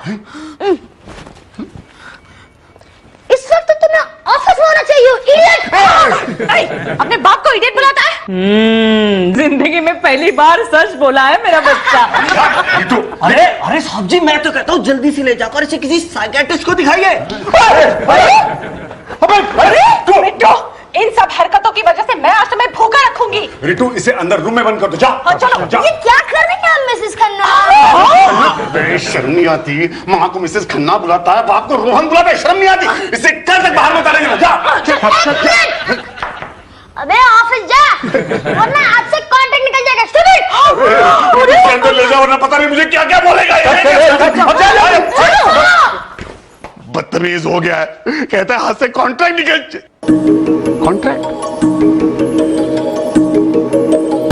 इस वक्त तो तुम्हें ऑफिस में होना चाहिए, इडियट। अपने बाप को इडियट बुलाता है? जिंदगी में पहली बार सच बोला है मेरा बच्चा। अरे अरे साहब जी, मैं तो कहता हूँ जल्दी से ले जाकर इसे किसी साइकियाट्रिस्ट को दिखाइए। बिट्टू, इन सब हरकतों की वजह से मैं आज तुम्हें भूखा रखूंगी। रितु, इसे अंदर रूम में बंद कर दो। जा। हाँ, चलो। जा। ये क्या कर रही हैं मिसेस खन्ना? बे शर्म नहीं आती? माँ को मिसेस खन्ना बुलाता है, बाप को रोहन बुलाता है, शर्म नहीं आती? इसे कल तक बाहर में उतारेंगे ना। जा। अबे ऑफिस जा, वरना आपसे कॉन्ट्रैक्ट निकल जाएगा। स्टूपिड। इसे अंदर ले जाओ, वरना पता नहीं मुझे क्या क्या बोलेगा। बदतमीज हो गया है, कहता है हाथ से कॉन्ट्रैक्ट निकल। कॉन्ट्रैक्ट?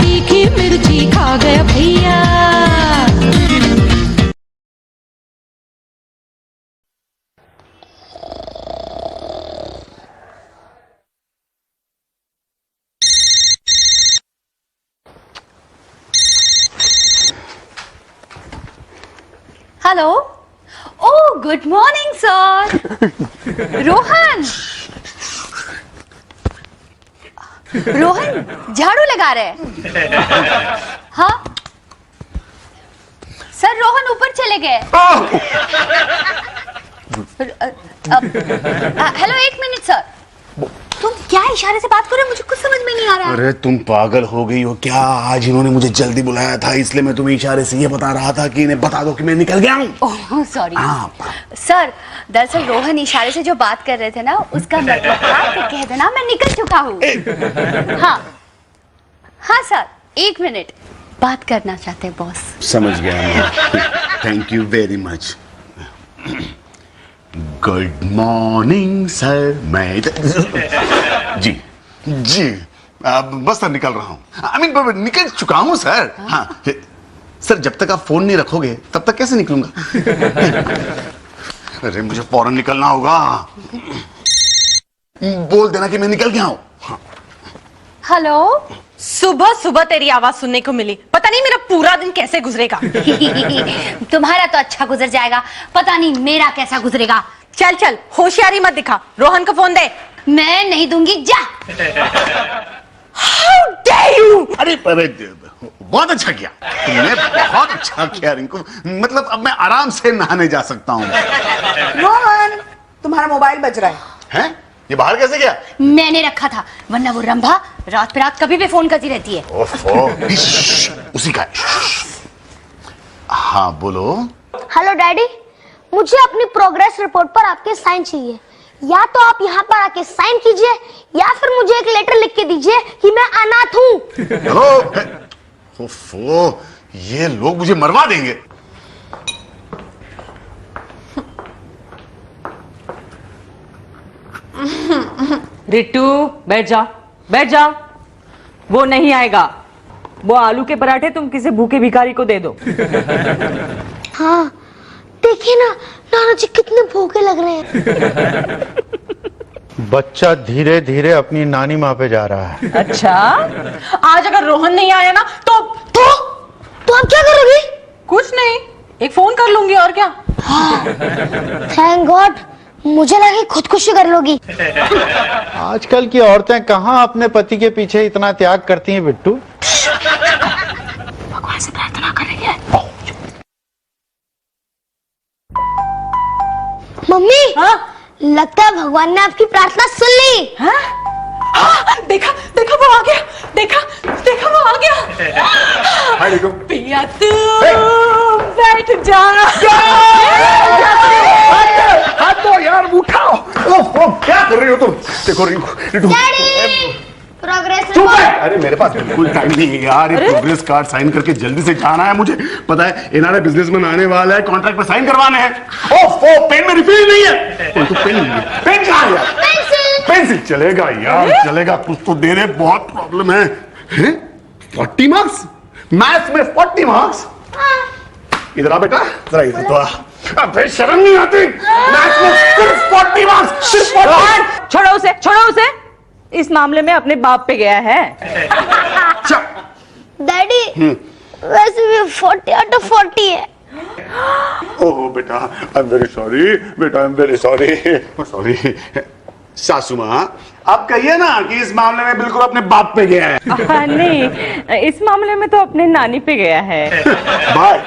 तीखी मिर्ची खा गया भैया। Hello. Oh, good morning sir. Rohan, Rohan झाड़ू लगा रहे? हाँ सर, रोहन ऊपर चले गए। हेलो, एक मिनट सर। तुम क्या इशारे से बात कर रहे हो? मुझे कुछ समझ में नहीं आ रहा। अरे तुम पागल हो गई हो क्या? आज इन्होंने मुझे जल्दी बुलाया था, इसलिए मैं तुम्हें इशारे से ये बता रहा था कि इन्हें बता दो कि मैं निकल गया हूँ। ओह सॉरी सर, दरअसल रोहन इशारे से जो बात कर रहे थे ना, उसका मतलब था कि कह देना मैं निकल चुका हूँ। हाँ हाँ सर, एक मिनट, बात करना चाहते हैं बॉस। समझ गया, thank you very much. Good morning sir. मैं जी जी बस सर निकल रहा हूँ। आई मीन निकल चुका हूँ सर। हाँ सर, जब तक आप फोन नहीं रखोगे तब तक कैसे निकलूंगा? अरे मुझे फौरन निकलना होगा। बोल देना कि मैं निकल गया हूँ। हेलो। सुबह सुबह तेरी आवाज सुनने को मिली, पता नहीं मेरा पूरा दिन कैसे गुजरेगा। तुम्हारा तो अच्छा गुजर जाएगा, पता नहीं मेरा कैसा गुजरेगा। चल चल, होशियारी मत दिखा, रोहन को फोन दे। मैं नहीं दूंगी, जा। How dare you! अरे बहुत अच्छा किया तुमने, बहुत अच्छा किया रिंकू। मतलब अब मैं आराम से नहाने जा सकता हूँ। रोहन, तुम्हारा मोबाइल बज रहा है। हैं? ये बाहर कैसे गया? मैंने रखा था, वरना वो रंभा रात पे रात कभी भी फोन करती रहती है। ओफो, उसी का। हाँ बोलो। हेलो डैडी, मुझे अपनी प्रोग्रेस रिपोर्ट पर आपके साइन चाहिए। या तो आप यहाँ पर आके साइन कीजिए, या फिर मुझे एक लेटर लिख के दीजिए कि मैं अनाथ हूँ। हेलो। ओफो, ये लोग मुझे मरवा देंगे। रिट्टू, बैठ जा, बैठ जा। वो नहीं आएगा। वो आलू के पराठे तुम किसी भूखे भिखारी को दे दो। हाँ देखिए ना, नाना जी कितने भूखे लग रहे हैं। बच्चा धीरे धीरे अपनी नानी माँ पे जा रहा है। अच्छा, आज अगर रोहन नहीं आया ना तो आप क्या करोगी? कुछ नहीं, एक फोन कर लूंगी और क्या। थैंक गॉड, मुझे लगा खुदकुशी कर लोगी। आजकल की औरतें कहाँ अपने पति के पीछे इतना त्याग करती हैं बिट्टू। भगवान से प्रार्थना कर रही है। मम्मी, हाँ? लगता है भगवान ने आपकी प्रार्थना सुन ली। हाँ? देखा देखा, वो आ गया। देखा देखा, वो आ गया। हाय देखो। पिया तू बैठ जा। हाथ दो यार, उठाओ। ओह, क्या कर रही हो तुम? देखो रिंकू, प्रोग्रेस चुप है। अरे मेरे पास बिल्कुल टाइम नहीं है यार, ये प्रोग्रेस कार्ड साइन करके जल्दी से जाना है मुझे। पता है इन्हारे बिजनेसमैन आने वाला है, कॉन्ट्रैक्ट पे साइन करवाने हैं। ओफो, पेन में रिफिल नहीं है। तो पेन नहीं है, पेन कहाँ है? पेंसिल चलेगा यार, चलेगा, कुछ तो दे दे, बहुत प्रॉब्लम है। 40 मार्क्स मैथ्स में, 40 मार्क्स। इधर आ बेटा, जरा इधर तो आ। अबे शर्म नहीं आती? मैथ्स में सिर्फ 40 मार्क्स, सिर्फ 40। छोड़ो उसे, छोड़ो उसे। इस मामले में अपने बाप पे गया है। डैडी, वैसे भी 40 out of 40 है। ओह बेटा, आई एम वेरी सॉरी बेटा, I am very sorry sorry. सासू माँ, आप कहिए ना कि इस मामले में बिल्कुल अपने बाप पे गया है। नहीं, इस मामले में तो अपने नानी पे गया है। बाय।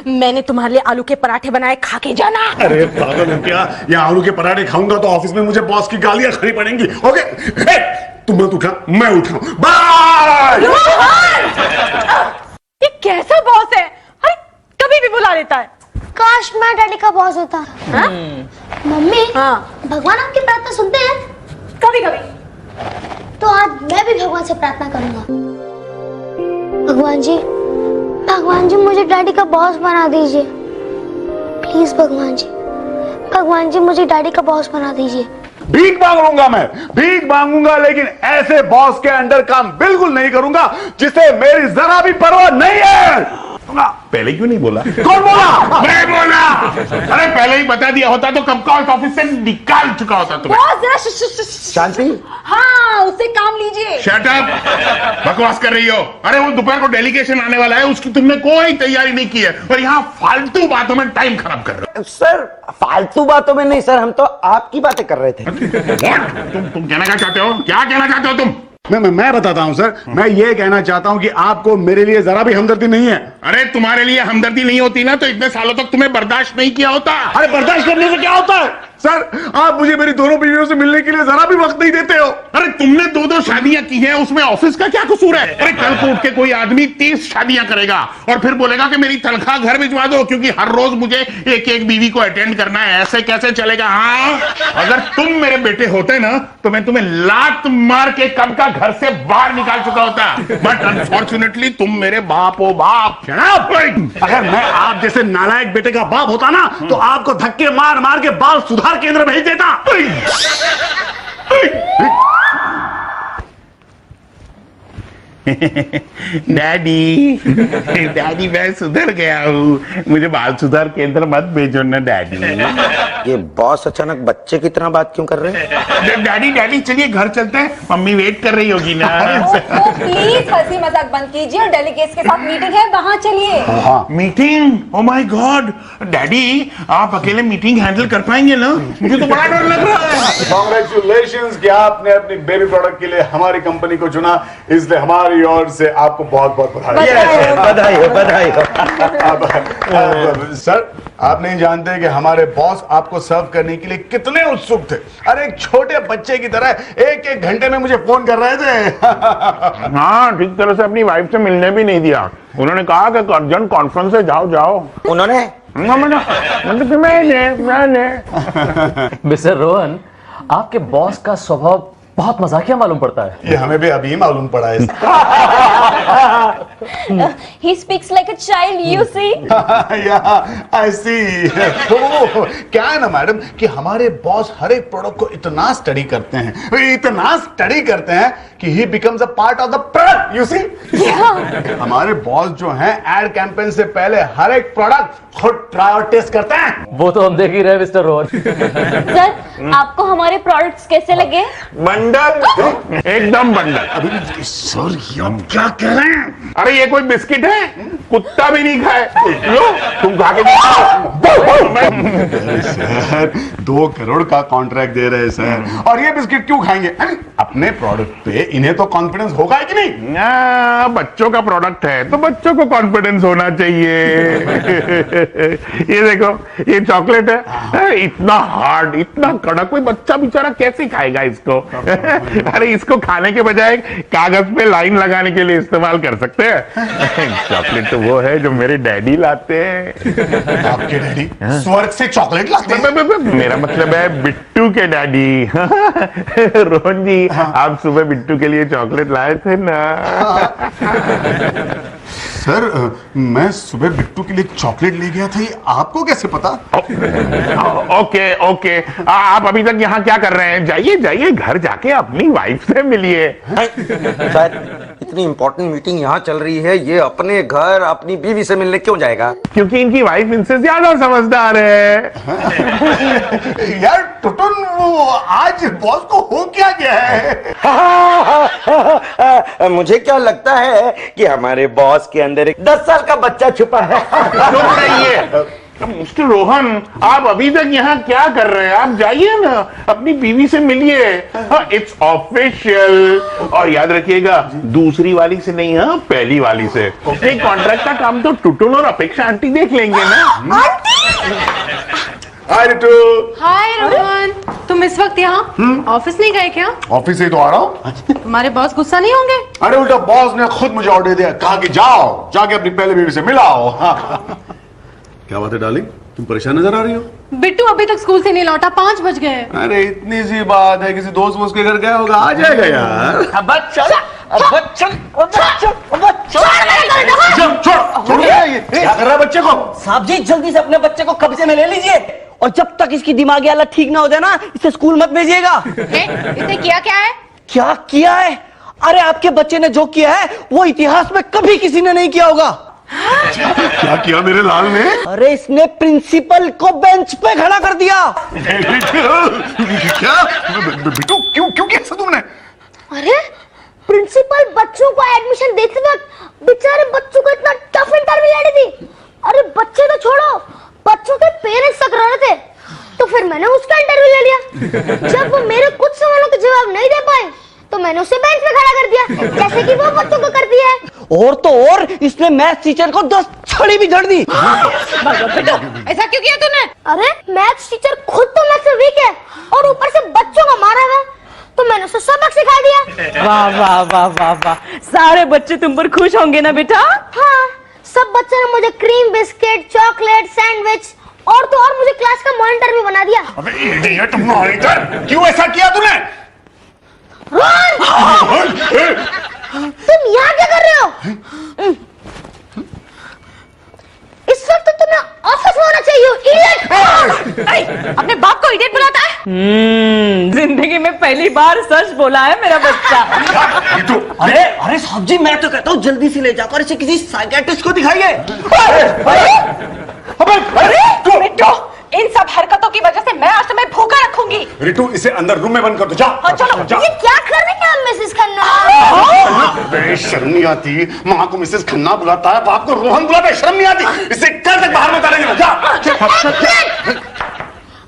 मैंने तुम्हारे लिए आलू के पराठे बनाए, खा के जाना। अरे पागल हो क्या? यहाँ आलू के पराठे खाऊंगा तो ऑफिस में मुझे बॉस की गालियां खानी पड़ेंगी। ओके, तुम मत उठा, मैं उठाऊं। बाय। ये कैसा बॉस है? अरे कभी भी बुला लेता है। काश मैं डैडी का बॉस होता। मम्मी, हाँ। भगवान आपकी प्रार्थना सुनते हैं? कभी कभी। तो आज मैं भी भगवान से प्रार्थना करूंगा। भगवान जी मुझे डैडी का बॉस बना दीजिए प्लीज। भगवान जी मुझे डैडी का बॉस बना दीजिए। भीख मांग लूंगा, मैं भीख मांगूंगा, लेकिन ऐसे बॉस के अंडर काम बिल्कुल नहीं करूंगा जिसे मेरी जरा भी परवाह नहीं है। पहले क्यों नहीं बोला? कौन बोला? मैं बोला। अरे पहले ही बता दिया होता तो कब का ऑफिस से निकाल चुका होता तुम्हें। बॉस जरा शांति। हाँ, उससे काम लीजिए। शट अप, बकवास कर रही हो। अरे वो दोपहर को डेलीगेशन आने वाला है, उसकी तुमने कोई तैयारी नहीं की है और यहाँ फालतू बातों में टाइम खराब कर रहे सर फालतू बातों में नहीं सर, हम तो आपकी बातें कर रहे थे। हो। तुम कहना क्या चाहते हो? क्या कहना चाहते हो तुम? मैं बताता हूं सर, मैं ये कहना चाहता हूं कि आपको मेरे लिए जरा भी हमदर्दी नहीं है। अरे तुम्हारे लिए हमदर्दी नहीं होती ना तो इतने सालों तक तुम्हें बर्दाश्त नहीं किया होता। अरे बर्दाश्त करने से क्या होता है सर? आप मुझे मेरी दोनों बीवियों से मिलने के लिए जरा भी वक्त नहीं देते हो। अरे तुमने 2-2 शादियां की हैं, उसमें ऑफिस का क्या कसूर है? अरे कल को उठ के कोई आदमी 30 शादियां करेगा और फिर बोलेगा कि मेरी तनख्वाह घर भिजवा दो क्योंकि हर रोज मुझे एक बीवी को अटेंड करना है। ऐसे कैसे चलेगा? हाँ, अगर तुम मेरे बेटे होते ना तो मैं तुम्हें लात मार के कब का घर से बाहर निकाल चुका होता, बट अनफॉर्चुनेटली तुम मेरे बाप ओ बाप। अगर मैं आप जैसे नालायक बेटे का बाप होता ना तो आपको धक्के मार मार के बाल सुधार केंद्र भेज देता। डैडी मैं सुधर गया हूँ, मुझे बाल सुधार केंद्र मत भेजो ना डैडी। ये बॉस अचानक बच्चे की तरह बात क्यों कर रहे हैं? डैडी चलिए घर चलते हैं, मम्मी वेट कर रही होगी ना। प्लीज हंसी मजाक बंद कीजिए और डेलीगेट्स के साथ मीटिंग है, वहां चलिए। Meeting? Oh my God, daddy आप अकेले मीटिंग हैंडल कर पाएंगे ना? मुझे तो बड़ा डर लग रहा है। कांग्रेचुलेशंस कि आपने अपनी बेबी प्रोडक्ट के लिए हमारी कंपनी को चुना, इसलिए हमारी और से आपको बहुत बहुत बधाई हो। सर आप नहीं जानते कि हमारे बॉस आपको सर्व करने के लिए कितने उत्सुक थे। अरे एक छोटे बच्चे की तरह एक घंटे में मुझे फोन कर रहे थे। हाँ, ठीक तरह से अपनी वाइफ से मिलने भी नहीं दिया। उन्होंने कहा कि अर्जेंट कॉन्फ्रेंस से जाओ। उन्होंने? मैंने मिस्टर रोहन, आपके बॉस का स्वभाव बहुत मजाकिया मालूम पड़ता है। ये हमें भी अभी मालूम पड़ा है। He speaks like a child, you see? I see। क्या है ना मैडम कि हमारे बॉस हर एक प्रोडक्ट को इतना स्टडी करते हैं कि he becomes a part of the product, you see? हमारे बॉस जो हैं एड कैंपेन से पहले हर एक प्रोडक्ट खुद ट्राई और टेस्ट करते हैं। वो तो हम देख ही रहे हैं मिस्टर रोहन। सर आपको हमारे प्रोडक्ट्स कैसे लगे? बंडल, एकदम बंडल। अभी सर हम क्या कह रहे हैं? अरे ये कोई बिस्किट है? कुत्ता भी नहीं खाए। लो तुम खा के सर 2 करोड़ का कॉन्ट्रैक्ट दे रहे हैं सर, और ये बिस्किट क्यों खाएंगे? अपने प्रोडक्ट पे इन्हें तो कॉन्फिडेंस होगा कि नहीं? बच्चों का प्रोडक्ट है तो बच्चों को कॉन्फिडेंस होना चाहिए। ये देखो, ये चॉकलेट है, इतना हार्ड, इतना कड़क, कोई बच्चा बेचारा कैसे खाएगा इसको? अरे इसको खाने के बजाय कागज पे लाइन लगाने के लिए इस्तेमाल कर सकते हैं। चॉकलेट तो वो है जो मेरे डैडी लाते हैं। आपके डैडी स्वर्ग से चॉकलेट लाते हैं? मेरा मतलब है बिट्टू के डैडी। रोहन जी, आप सुबह बिट्टू के लिए चॉकलेट लाए थे ना? सर मैं सुबह बिट्टू के लिए चॉकलेट ले गया था, ये आपको कैसे पता? ओके, आप अभी तक यहाँ क्या कर रहे हैं? जाइए घर जाके अपनी वाइफ से मिलिए। शायद इतनी इंपॉर्टेंट मीटिंग यहाँ चल रही है, ये अपने घर अपनी बीवी से मिलने क्यों जाएगा? क्योंकि इनकी वाइफ इनसे ज्यादा समझदार है। यार टुटुन, वो आज बॉस को हो क्या गया है? मुझे क्या लगता है कि हमारे बॉस के अंदर एक 10 साल का बच्चा छुपा है। मिस्टर रोहन, आप अभी तक यहाँ क्या कर रहे हैं? आप जाइए ना, अपनी बीवी से मिलिए। It's official. और याद रखिएगा, दूसरी वाली से नहीं, हाँ पहली वाली से। एक कॉन्ट्रैक्ट का काम तो टुटुन और अपेक्षा आंटी देख लेंगे ना। हाय रितु। हाय रोहन, तुम इस वक्त यहाँ ऑफिस नहीं गए क्या? ऑफिस से तो आ रहा हूँ। तुम्हारे बॉस गुस्सा नहीं होंगे? अरे उल्टा बॉस ने खुद मुझे ऑर्डर दिया, कहा कि जाओ जाके अपनी पहले बीवी से मिलाओ। क्या बात है डार्लिंग, तुम परेशान नजर आ रही हो? बिट्टू अभी तक स्कूल से नहीं लौटा, 5 बज गए। अरे इतनी सी बात है, किसी दोस्त वोस्त के घर गया होगा, आ जाएगा यार। क्या कर रहा है बच्चे को? साहब जी जल्दी से अपने बच्चे को कब्जे में ले लीजिए, और जब तक इसकी दिमागी हालत ठीक ना हो जाए ना, इसे स्कूल मत भेजिएगा। इसने किया क्या है? क्या किया है? अरे आपके बच्चे ने जो किया है वो इतिहास में कभी किसी ने नहीं किया होगा। क्या किया मेरे लाल ने? अरे इसने प्रिंसिपल को बेंच पे खड़ा कर दिया। क्या बिट्टू, क्यों क्यों किया ऐसा तुमने? अरे प्रिंसिपल बच्चों को एडमिशन देते वक्त बेचारे बच्चों को इतना टफ इंटरव्यू ले रही थी। अरे बच्चे तो छोड़ो, बच्चों के पेरेंट्स तक रह रहे थे, तो फिर मैंने उसका इंटरव्यू ले लिया। जब वो मेरे कुछ सवालों के जवाब नहीं दे पाए तो मैंने उसे बेंच पे खड़ा कर दिया, जैसे कि वो बच्चों को करती है। और तो और इसने मैथ्स टीचर को 10 छड़ी भी जड़ दी। ऐसा क्यों किया तूने? अरे मैथ्स टीचर खुद तो मैथ्स में वीक है और ऊपर से बच्चों को मारा है, तो मैंने उसे सबक सिखा दिया। वाह वाह वाह वाह वाह, सारे बच्चे तुम पर खुश होंगे ना बेटा? हाँ, सब बच्चों ने मुझे क्रीम बिस्किट, चॉकलेट, सैंडविच और तो और मुझे क्लास का मॉनिटर भी बना दिया। अबे इडियट मॉनिटर, क्यों ऐसा किया तूने? तुम यहाँ क्या कर रहे हो? इस वक्त तो तुम्हें ऑफिस में होना चाहिए, इडियट। अपने बाप को इडियट बुलाता है? जिंदगी में पहली बार सच बोला है मेरा बच्चा। अरे अरे साहब जी, मैं तो कहता हूँ जल्दी से ले जाकर इसे किसी साइकियाट्रिस्ट को दिखाइए। बिट्टू, इन सब हरकतों की वजह से मैं आज तुम्हें भूखा रखूंगी। रितु, इसे अंदर रूम में बंद कर दो, जा। हाँ, चलो। जा। ये क्या कर रही हैं मिसेस खन्ना? बे शर्म नहीं आती? माँ को मिसेस खन्ना बुलाता है, बाप को रोहन बुलाता है, शर्म नहीं आती? इसे कल तक बाहर में उतारेंगे ना, जा।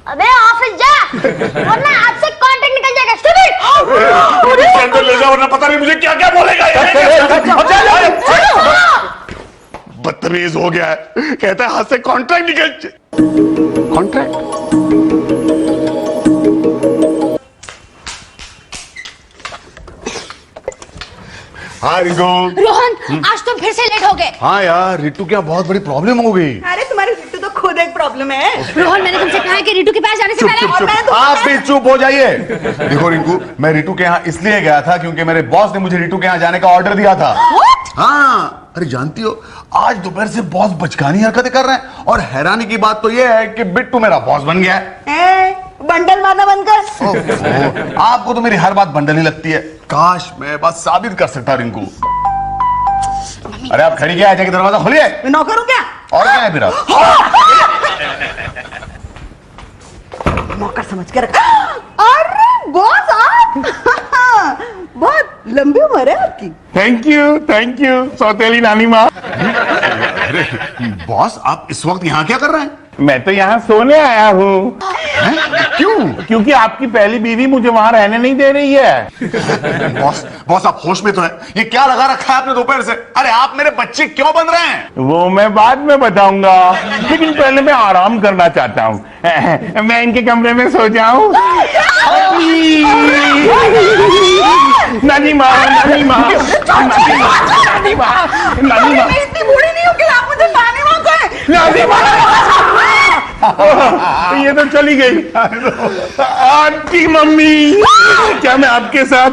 अबे ऑफिस जा, वरना आपसे कॉन्ट्रैक्ट निकल जाएगा, स्टूपिड। इसे अंदर ले जाओ, वरना पता नहीं मुझे क्या क्या बोलेगा। बदतमीज हो गया है, कहता है हाथ से कॉन्ट्रैक्ट निकल। कॉन्ट्रैक्ट? हाँ रितु। रोहन, आज तुम फिर से लेट हो गए। हाँ यार, रितु क्या बहुत बड़ी प्रॉब्लम हो गई। अरे तुम्हारी बिट्टू तो खुद एक प्रॉब्लम है। रोहन, मैंने तुमसे कहा है कि रितु के पास जाने से पहले आप भी चुप हो जाइए। देखो रिंकू, मैं रितु के यहाँ इसलिए गया था क्योंकि मेरे बॉस ने मुझे रितु के यहाँ जाने का ऑर्डर दिया था। हाँ, अरे जानती हो, आज दोपहर से बॉस बचकानी हरकतें कर रहे हैं, और हैरानी की बात तो यह है कि बिट्टू मेरा बॉस बन गया है। बंडल मारना बनकर। आपको तो मेरी हर बात बंडल ही लगती है। काश मैं बात साबित कर सकता रिंकू। अरे आप खड़ी क्या है, जाके दरवाजा खोलिए। मैं नौकर हूं क्या? और क्या है फिर आप? नौकर समझ के रखा। अरे बॉस आप बहुत लंबी उम्र है आपकी। थैंक यू सौतेली नानी माँ। अरे बॉस, आप इस वक्त यहाँ क्या कर रहे हैं? मैं तो यहाँ सोने आया हूँ। क्यों? क्योंकि आपकी पहली बीवी मुझे वहाँ रहने नहीं दे रही है। बॉस आप होश में तो है? ये क्या लगा रखा है आपने दोपहर से? अरे आप मेरे बच्चे क्यों बन रहे हैं? वो मैं बाद में बताऊंगा, लेकिन पहले मैं आराम करना चाहता हूँ। मैं इनके कमरे में सो जाऊं? नानी माँ, नानी माँ, नानी माँ, नानी माँ। इतनी बूढ़ी नहीं हो कि आप मुझे नानी माँ कहें। नानी माँ। ये तो चली गई। आंटी मम्मी, क्या मैं आपके साथ?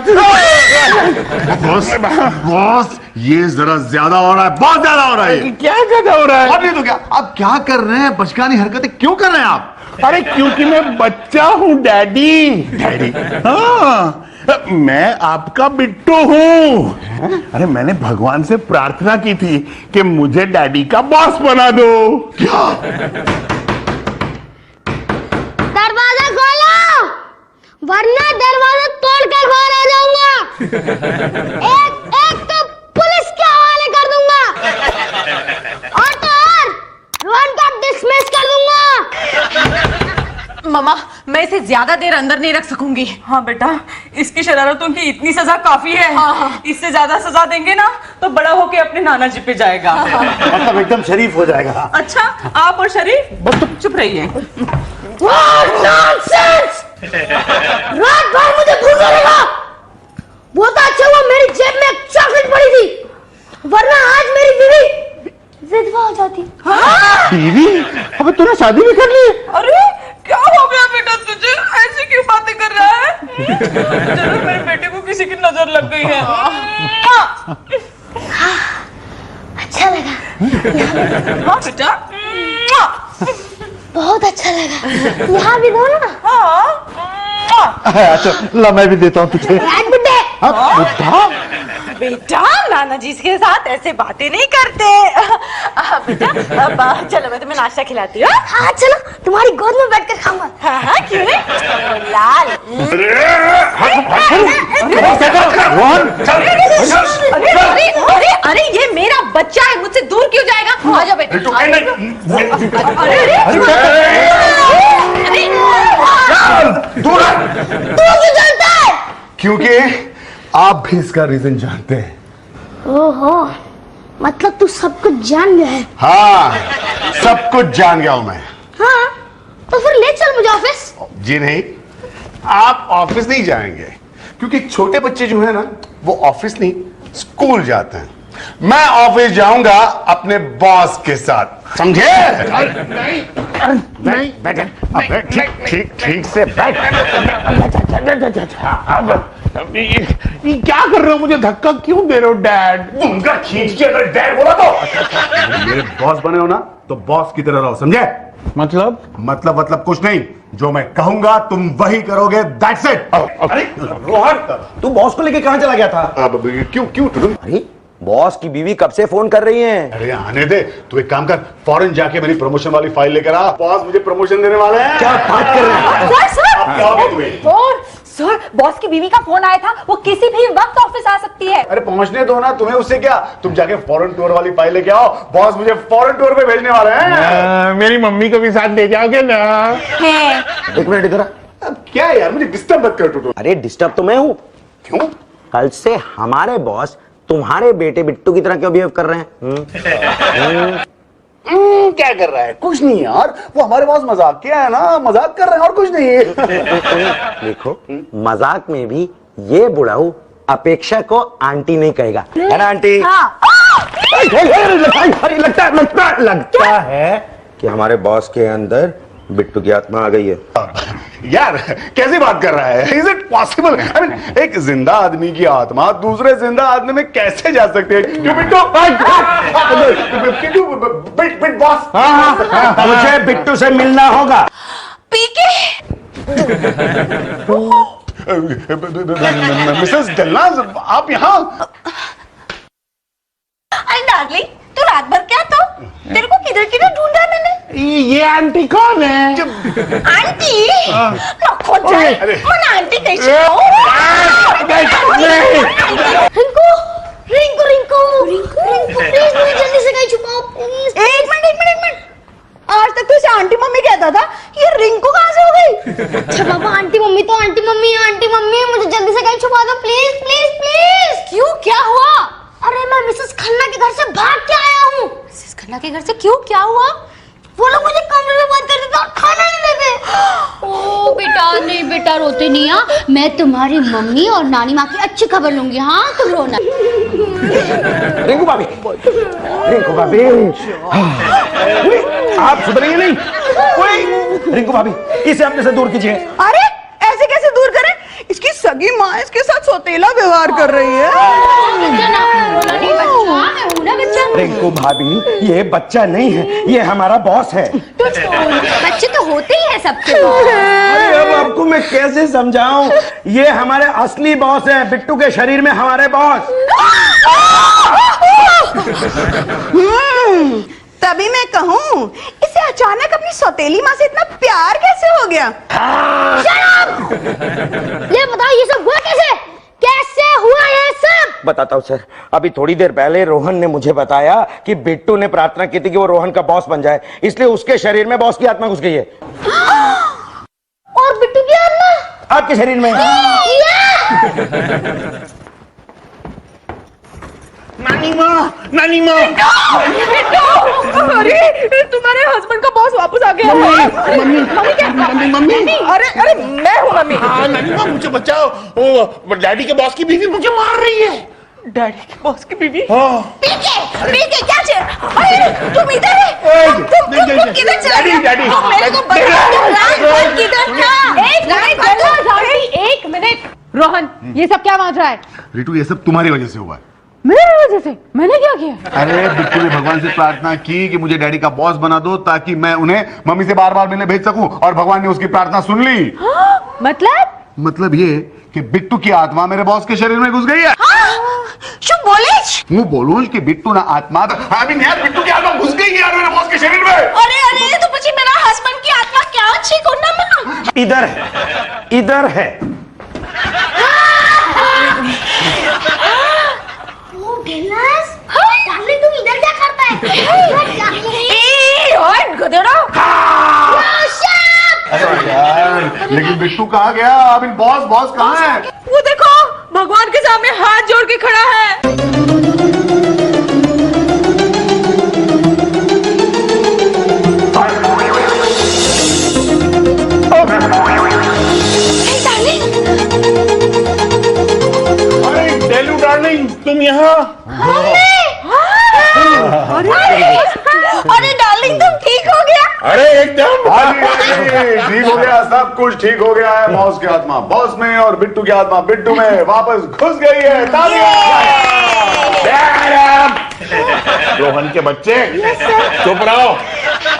बॉस ये जरा ज्यादा हो रहा है, बहुत ज्यादा हो रहा है। क्या ज्यादा हो रहा है? अब ये तो क्या, आप क्या कर रहे हैं? बचकानी हरकतें क्यों कर रहे हैं आप? अरे क्योंकि मैं बच्चा हूँ डैडी। हाँ, मैं आपका बिट्टू हूँ। अरे मैंने भगवान से प्रार्थना की थी कि मुझे डैडी का बॉस बना दो। क्या? दरवाजा खोलो, वरना दरवाजा तोड़ कर बाहर आ जाऊंगा। एक तो पुलिस के हवाले कर दूंगा और तो और रोहन का डिसमिस कर दूंगा। मामा, मैं इसे ज्यादा देर अंदर नहीं रख सकूंगी। हाँ बेटा, इसकी शरारतों की इतनी सजा काफी है। हाँ। इससे ज्यादा सजा देंगे ना तो बड़ा होके अपने नाना जी पे जाएगा। मतलब एकदम शरीफ हो जाएगा। अच्छा, आप और शरीफ बस चुप रहिए। नॉनसेंस! रात भर मुझे भूखा रहेगा। वो तो अच्छा हुआ मेरी जेब में एक चॉकलेट पड़ी थी, वरना आज मेरी बीवी विधवा हो जाती। बीवी? अबे तूने शादी भी कर ली? अरे क्या हो गया बेटा तुझे? ऐसी क्यों बातें कर रहा है? जरूर मेरे बेटे को किसी की नजर लग गई है। अच्छा लगा। हाँ बेटा, बहुत अच्छा लगा। यहाँ भी दो ना। अच्छा ला मैं भी देता हूँ तुझे। बुड्ढे। बुड्ढा? बेटा, नाना जी के साथ ऐसे बातें नहीं करते। बेटा, अब चलो मैं तुम्हें नाश्ता खिलाती हूँ। हाँ चलो, तुम्हारी गोद में बैठकर खाऊंगा। हाँ हाँ, क्यों नहीं? लाल। अरे अरे, ये मेरा बच्चा है, मुझसे दूर क्यों जाएगा? आ जाओ बेटा। दूर तू क्यों जानता है? क्योंकि आप भी इसका रीजन जानते हैं। ओहो, मतलब तू सब कुछ जान गया है। हाँ, सब कुछ जान गया हूं मैं। हाँ, तो फिर ले चल मुझे ऑफिस। जी नहीं, आप ऑफिस नहीं जाएंगे क्योंकि छोटे बच्चे जो है ना वो ऑफिस नहीं स्कूल जाते हैं। मैं ऑफिस जाऊंगा अपने बॉस के साथ, समझे? नहीं, बैठे। ठीक से बैठ। ये क्या कर रहे हो? मुझे धक्का क्यों दे रहे हो डैड? तुमका खींच के अगर डैड बोला तो मेरे बॉस बने हो ना तो बॉस की तरह रहो, समझे? मतलब कुछ नहीं, जो मैं कहूंगा तुम वही करोगे, दैट्स इट। अरे रोहन, तू बॉस को लेके कहां चला गया था? क्यों? अरे बॉस की बीवी कब से फोन कर रही है? अरे आने दे, तू एक काम कर, फॉरेन जाके मेरी प्रमोशन वाली फाइल लेकर आ। बॉस मुझे प्रमोशन देने वाले हैं। क्या बात कर रहे हैं? अब क्या होगा तुम्हें? सर, बॉस की बीवी का फोन आया था, वो किसी भी वक्त ऑफिस आ सकती है। अरे पहुंचने दो ना, तुम्हें उससे क्या? तुम जाके फॉरेन टूर वाली फाइल लेके आओ, बॉस मुझे फॉरेन टूर पे भेजने वाले हैं। मेरी मम्मी को भी साथ ले जाओगे ना? एक मिनट इधर आ। अब क्या यार, मुझे डिस्टर्ब मत कर टूटू। अरे डिस्टर्ब तो मैं हूं। क्यों? कल से हमारे बॉस तुम्हारे बेटे बिट्टू की तरह क्यों बिहेव कर रहे हैं? क्या कर रहा है? कुछ नहीं यार, वो हमारे बॉस मजाक किया है ना, मजाक कर रहे हैं और कुछ नहीं। देखो, मजाक में भी ये बुढ़ाऊ अपेक्षा को आंटी नहीं कहेगा, है ना आंटी? हाँ। लगता है कि हमारे बॉस के अंदर बिट्टू की आत्मा आ गई है। यार कैसी बात कर रहा है? Is it possible? I mean एक जिंदा आदमी की आत्मा दूसरे जिंदा आदमी में कैसे जा सकती है? क्यों बिट्टू? बिट बॉस, मुझे बिट्टू से मिलना होगा। पीके। मिसेस डल्लास, आप यहाँ? अरे डार्लिंग, तू रात भर क्या था? तेरे को किधर किधर ढूंढा मैंने। ये आंटी कौन है? आंटी? नको जाए, मन आंटी कैसे? रिंकू, प्लीज मुझे जल्दी से कहीं छुपाओ, प्लीज। एक मिनट। आज तक तो इसे आंटी मम्मी कहता था, ये रिंकू कहाँ से हो गई? अच्छा बाबा, आंटी मम्मी तो आंटी मम्मी, मुझे जल्दी से कहीं छुपा दो, प्लीज। क्यों, क्या हुआ? अरे मैं मिसेस खन्ना के घर से भाग के आया हूँ। मिसेस खन्ना के घर से क्यों, क्या हुआ? वो लोग मुझे कमरे में बंद कर देते और खाना नहीं देते। ओ बेटा, नहीं बेटा, रोते नहीं। हाँ, मैं तुम्हारी मम्मी और नानी माँ की अच्छी खबर लूंगी। हाँ, तुम रोना। रिंकू भाभी, आप सुधरेंगे नहीं? रिंकू भाभी, इसे अपने से दूर कीजिए। अरे ऐसे कैसे दूर करें? इसकी सगी माँ इसके साथ सौतेला व्यवहार कर रही है। रोना नहीं बच्चा, मैं हूं ना बच्चा। रिंकू भाभी, ये बच्चा नहीं है, ये हमारा बॉस है। बच्चे तो होते ही है सबके बॉस। अरे अब आपको मैं कैसे समझाऊं, ये हमारे असली बॉस है, बिट्टू के शरीर में हमारे बॉस। तभी मैं कहूँ इसे अचानक अपनी सौतेली माँ से इतना प्यार कैसे हो गया? ये बताओ ये सब हुआ कैसे? कैसे हुआ ये सब? बताता हूँ सर। अभी थोड़ी देर पहले रोहन ने मुझे बताया कि बिट्टू ने प्रार्थना की थी कि वो रोहन का बॉस बन जाए, इसलिए उसके शरीर में बॉस की आत्मा घुस गई है। और बिट्टू की आत्मा आपके शरीर में। नानी माँ, नानी माँ। अरे तुम्हारे हस्बैंड का बॉस वापस आ गया। मम्मी। अरे मैं हूँ मम्मी। हाँ नानी माँ, मुझे बचाओ, वो डैडी के बॉस की बीवी मुझे मार रही है। डैडी के बॉस की बीवी? हाँ। पीके क्या चल? अरे तुम इधर है? तुम किधर चले गए? डैडी, तुम मेरे को बता किधर था? एक मिनट रोहन, ये सब क्या बात रहा है? रितु, ये सब तुम्हारी वजह से हुआ है। मेरी वजह से? मैंने क्या किया? अरे बिट्टू ने भगवान से प्रार्थना की कि मुझे डैडी का बॉस बना दो ताकि मैं उन्हें मम्मी से बार बार मिलने भेज सकूं, और भगवान ने उसकी प्रार्थना सुन ली। मतलब ये कि बिट्टू की आत्मा मेरे बॉस के शरीर में घुस गई है। शुभ बोले? वो बोलूं कि बिट्टू ना आत्मा, अभी यार बिट्टू की आत्मा घुस गई यार मेरे बॉस के शरीर में। अरे तो मुझे मेरा हस्बैंड की आत्मा क्या अच्छी करना मना? इधर है। डार्लिंग तुम इधर क्या करता है? अरे यार, लेकिन बिट्टू कहाँ गया? अब इन बॉस कहाँ है? वो देखो, भगवान के सामने हाथ जोड़ के खड़ा है। अरे डेलू डार्लिंग, तुम यहाँ? अरे डार्लिंग तुम ठीक हो गया? अरे एकदम ठीक हो गया, सब कुछ ठीक हो गया है। बॉस की आत्मा बॉस में और बिट्टू की आत्मा बिट्टू में वापस घुस गई है। रोहन के बच्चे, चुप रहो।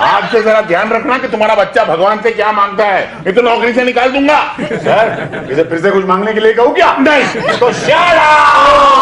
आज से जरा ध्यान रखना कि तुम्हारा बच्चा भगवान से क्या मांगता है, नहीं तो नौकरी से निकाल दूंगा। सर, इसे फिर से कुछ मांगने के लिए कहूँ क्या? नहीं तो शट अप।